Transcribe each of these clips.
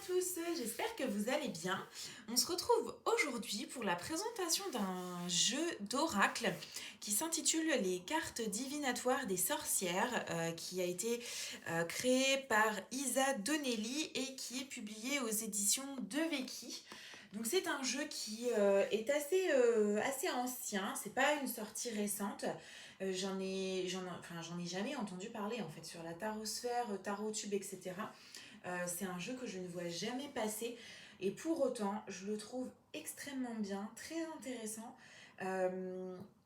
tous, j'espère que vous allez bien. On se retrouve aujourd'hui pour la présentation d'un jeu d'oracle qui s'intitule Les cartes divinatoires des sorcières, qui a été créé par Isa Donnelly et qui est publié aux éditions de Veki. Donc c'est un jeu qui est assez ancien, c'est pas une sortie récente. J'en ai jamais entendu parler en fait sur la tarosphère, tarot-tube, etc. C'est un jeu que je ne vois jamais passer et pour autant je le trouve extrêmement bien, très intéressant,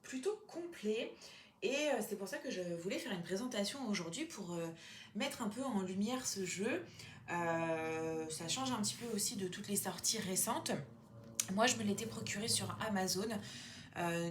plutôt complet. Et c'est pour ça que je voulais faire une présentation aujourd'hui pour mettre un peu en lumière ce jeu. Ça change un petit peu aussi de toutes les sorties récentes. Moi, je me l'étais procuré sur Amazon.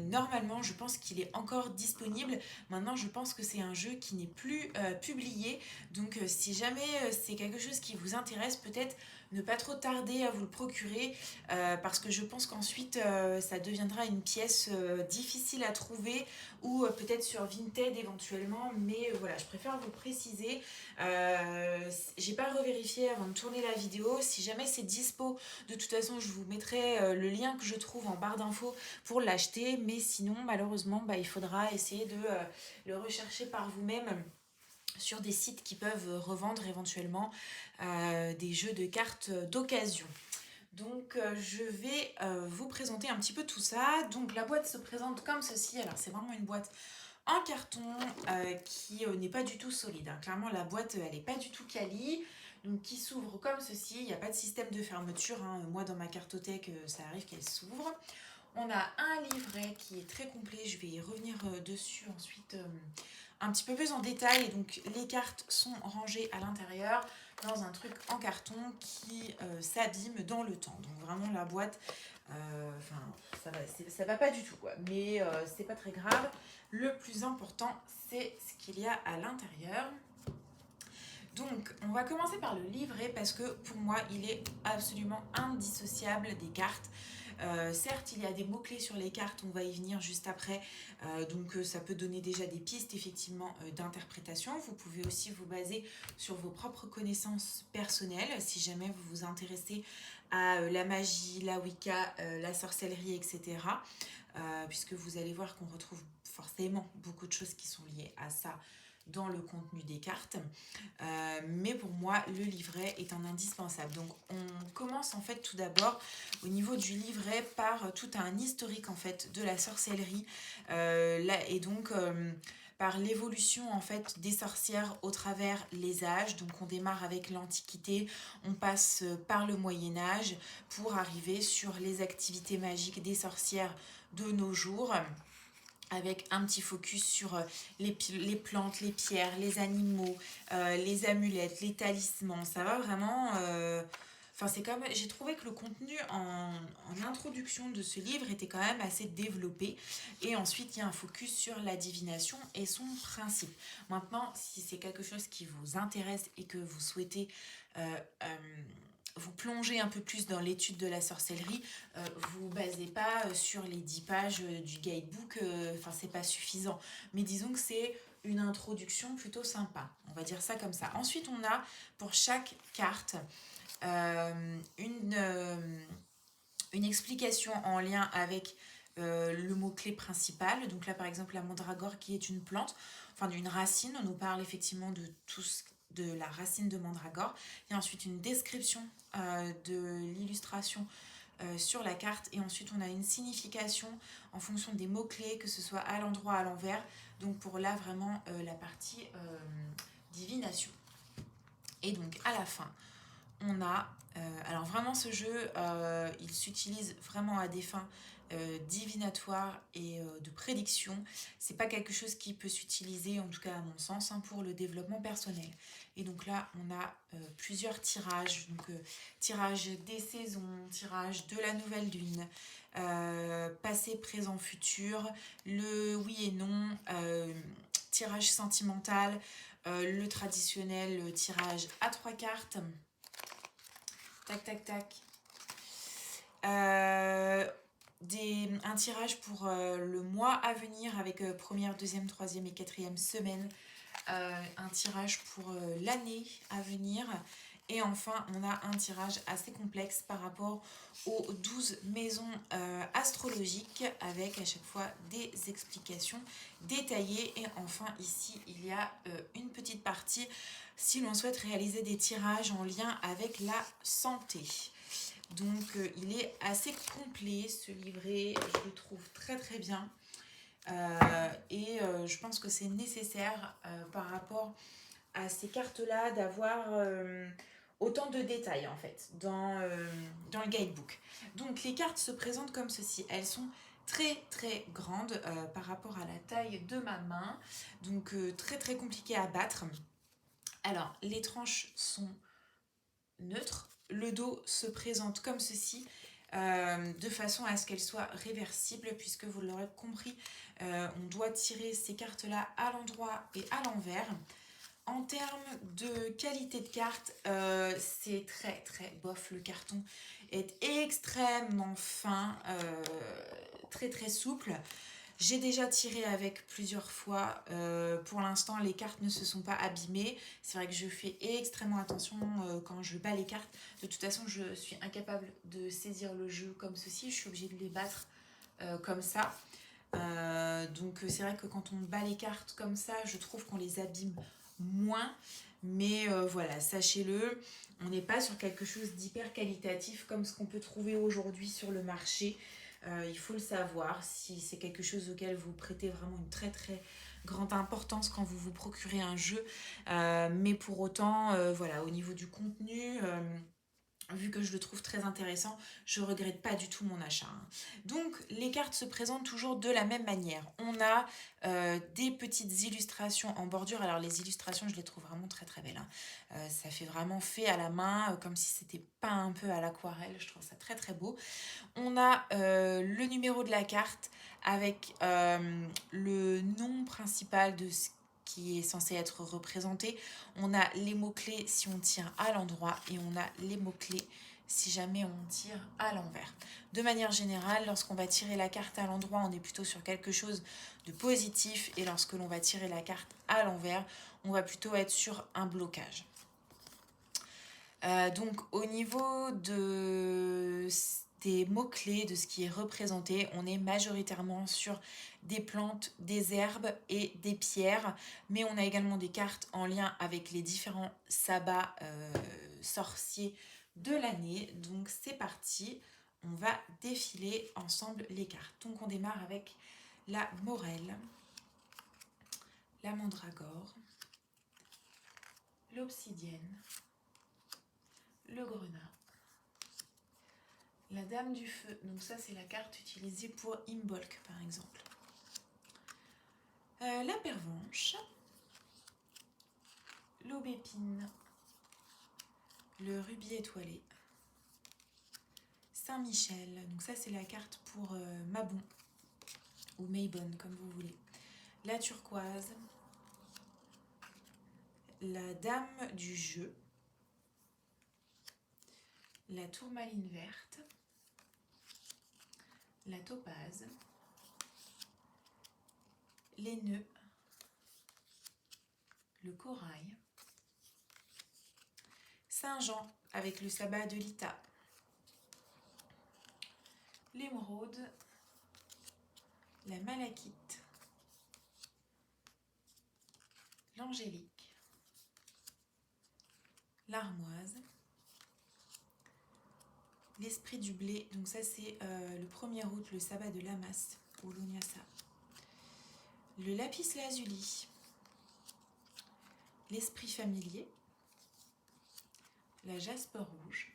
Normalement, je pense qu'il est encore disponible. Maintenant, je pense que c'est un jeu qui n'est plus publié. Donc, si jamais c'est quelque chose qui vous intéresse, peut-être ne pas trop tarder à vous le procurer. Parce que je pense qu'ensuite, ça deviendra une pièce difficile à trouver ou peut-être sur Vinted éventuellement. Mais voilà, je préfère vous le préciser. J'ai pas revérifié avant de tourner la vidéo. Si jamais c'est dispo, de toute façon, je vous mettrai le lien que je trouve en barre d'infos pour l'acheter, mais sinon malheureusement il faudra essayer de le rechercher par vous-même sur des sites qui peuvent revendre éventuellement des jeux de cartes d'occasion. Donc je vais vous présenter un petit peu tout ça. Donc la boîte se présente comme ceci. Alors c'est vraiment une boîte en carton qui n'est pas du tout solide, hein. Clairement la boîte elle n'est pas du tout quali. Donc qui s'ouvre comme ceci. Il n'y a pas de système de fermeture, hein. Moi dans ma cartothèque ça arrive qu'elle s'ouvre. On a un livret qui est très complet, je vais y revenir dessus ensuite un petit peu plus en détail. Et donc les cartes sont rangées à l'intérieur dans un truc en carton qui s'abîme dans le temps. Donc vraiment la boîte, ça va pas du tout quoi. Mais c'est pas très grave. Le plus important c'est ce qu'il y a à l'intérieur. Donc, on va commencer par le livret parce que pour moi, il est absolument indissociable des cartes. Certes, il y a des mots-clés sur les cartes, on va y venir juste après. Donc, ça peut donner déjà des pistes effectivement d'interprétation. Vous pouvez aussi vous baser sur vos propres connaissances personnelles si jamais vous vous intéressez à la magie, la Wicca, la sorcellerie, etc. Puisque vous allez voir qu'on retrouve forcément beaucoup de choses qui sont liées à ça dans le contenu des cartes. Mais pour moi, le livret est un indispensable. Donc, on commence en fait tout d'abord au niveau du livret par tout un historique en fait de la sorcellerie. Et donc par l'évolution en fait des sorcières au travers les âges. Donc on démarre avec l'Antiquité, on passe par le Moyen-Âge pour arriver sur les activités magiques des sorcières de nos jours, avec un petit focus sur les plantes, les pierres, les animaux, les amulettes, les talismans. Ça va vraiment... Enfin, c'est comme j'ai trouvé que le contenu en introduction de ce livre était quand même assez développé. Et ensuite, il y a un focus sur la divination et son principe. Maintenant, si c'est quelque chose qui vous intéresse et que vous souhaitez vous plonger un peu plus dans l'étude de la sorcellerie, vous basez pas sur les 10 pages du guidebook, enfin c'est pas suffisant. Mais disons que c'est une introduction plutôt sympa, on va dire ça comme ça. Ensuite on a pour chaque carte une explication en lien avec le mot-clé principal. Donc là par exemple la mandragore qui est une plante, enfin d'une racine, on nous parle effectivement de de la racine de mandragore. Il y a ensuite une description de l'illustration sur la carte et ensuite on a une signification en fonction des mots-clés, que ce soit à l'endroit, à l'envers. Donc pour là vraiment la partie divination. Et donc à la fin, on a... alors vraiment ce jeu, il s'utilise vraiment à des fins divinatoires et de prédiction. C'est pas quelque chose qui peut s'utiliser, en tout cas à mon sens, hein, pour le développement personnel. Et donc là, on a plusieurs tirages. Donc tirage des saisons, tirage de la nouvelle lune, passé, présent, futur, le oui et non, tirage sentimental, le traditionnel tirage à 3 cartes. Tac, tac, tac. Un tirage pour le mois à venir avec première, deuxième, troisième et quatrième semaine. Un tirage pour l'année à venir Et enfin, on a un tirage assez complexe par rapport aux 12 maisons astrologiques avec à chaque fois des explications détaillées. Et enfin, ici, il y a une petite partie si l'on souhaite réaliser des tirages en lien avec la santé. Donc, il est assez complet ce livret, je le trouve très très bien. Je pense que c'est nécessaire par rapport à ces cartes-là d'avoir autant de détails en fait dans le guidebook. Donc les cartes se présentent comme ceci. Elles sont très très grandes par rapport à la taille de ma main. Donc très très compliquées à battre. Alors les tranches sont neutres. Le dos se présente comme ceci. De façon à ce qu'elle soit réversible puisque vous l'aurez compris, on doit tirer ces cartes là à l'endroit et à l'envers. En termes de qualité de carte, c'est très très bof. Le carton est extrêmement fin, très très souple. J'ai déjà tiré avec plusieurs fois. Pour l'instant, les cartes ne se sont pas abîmées. C'est vrai que je fais extrêmement attention quand je bats les cartes. De toute façon, je suis incapable de saisir le jeu comme ceci. Je suis obligée de les battre comme ça. Donc c'est vrai que quand on bat les cartes comme ça, je trouve qu'on les abîme moins. Mais voilà, sachez-le, on n'est pas sur quelque chose d'hyper qualitatif comme ce qu'on peut trouver aujourd'hui sur le marché. Il faut le savoir si c'est quelque chose auquel vous prêtez vraiment une très très grande importance quand vous vous procurez un jeu. Mais pour autant, voilà, au niveau du contenu, vu que je le trouve très intéressant, je regrette pas du tout mon achat. Donc les cartes se présentent toujours de la même manière. On a des petites illustrations en bordure. Alors les illustrations, je les trouve vraiment très très belles. Ça fait vraiment fait à la main, comme si c'était peint un peu à l'aquarelle. Je trouve ça très très beau. On a le numéro de la carte avec le nom principal de ce qui est censé être représenté. On a les mots-clés si on tire à l'endroit et on a les mots-clés si jamais on tire à l'envers. De manière générale, lorsqu'on va tirer la carte à l'endroit, on est plutôt sur quelque chose de positif et lorsque l'on va tirer la carte à l'envers, on va plutôt être sur un blocage. Donc au niveau des mots-clés, de ce qui est représenté, on est majoritairement sur des plantes, des herbes et des pierres, mais on a également des cartes en lien avec les différents sabbats sorciers de l'année. Donc c'est parti, on va défiler ensemble les cartes. Donc on démarre avec la morelle, la mandragore, l'obsidienne, le grenat, la dame du feu. Donc ça c'est la carte utilisée pour Imbolc par exemple. La pervenche, l'aubépine, le rubis étoilé, Saint-Michel. Donc ça c'est la carte pour Mabon ou Maybon comme vous voulez. La turquoise, la dame du jeu, la tourmaline verte, la topaze, les nœuds, le corail, Saint-Jean avec le sabbat de Lita, l'émeraude, la malachite, l'angélique, l'armoise, l'esprit du blé. Donc ça c'est le 1er août, le sabbat de Lamas ou l'Unyasa, le lapis lazuli, l'esprit familier, la jaspe rouge,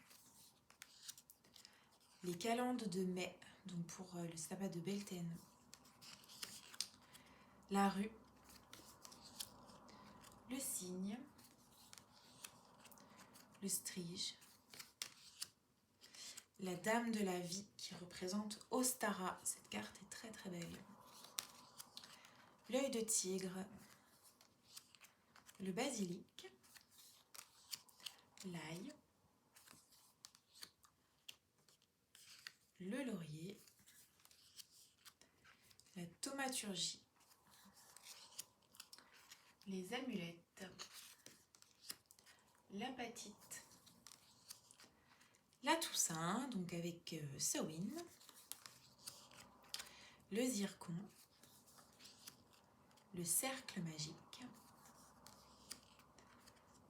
les calendes de mai, donc pour le sabbat de Belten, la rue, le cygne, le strige, la dame de la vie qui représente Ostara. Cette carte est très très belle. L'œil de tigre, le basilic, l'ail, le laurier, la thaumaturgie, les amulettes, l'apatite, la Toussaint, donc avec Samhain, le zircon, le cercle magique,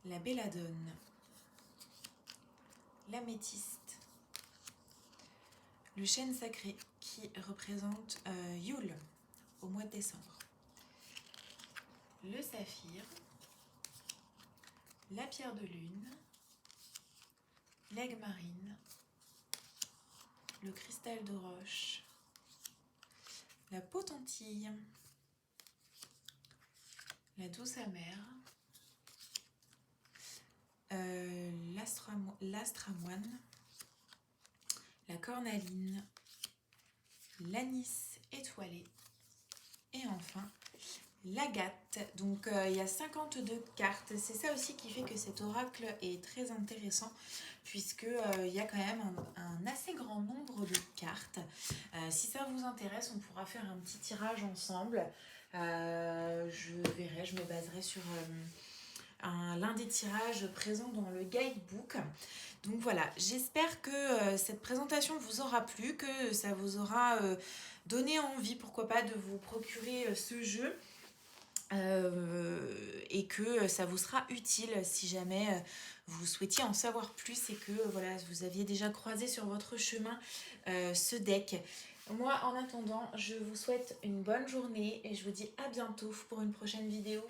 la belladone, l'améthyste, le chêne sacré qui représente Yule au mois de décembre, le saphir, la pierre de lune, l'aigle marine, le cristal de roche, la potentille, la douce amère, l'astramoine, la cornaline, l'anis étoilé et enfin l'agate. Donc il y a 52 cartes, c'est ça aussi qui fait que cet oracle est très intéressant puisque il y a quand même un assez grand nombre de cartes. Si ça vous intéresse, on pourra faire un petit tirage ensemble. Je verrai, je me baserai sur l'un des tirages présents dans le guidebook. Donc voilà, j'espère que cette présentation vous aura plu, que ça vous aura donné envie, pourquoi pas, de vous procurer ce jeu. Et que ça vous sera utile si jamais vous souhaitiez en savoir plus et que voilà, vous aviez déjà croisé sur votre chemin ce deck. Moi, en attendant, je vous souhaite une bonne journée et je vous dis à bientôt pour une prochaine vidéo.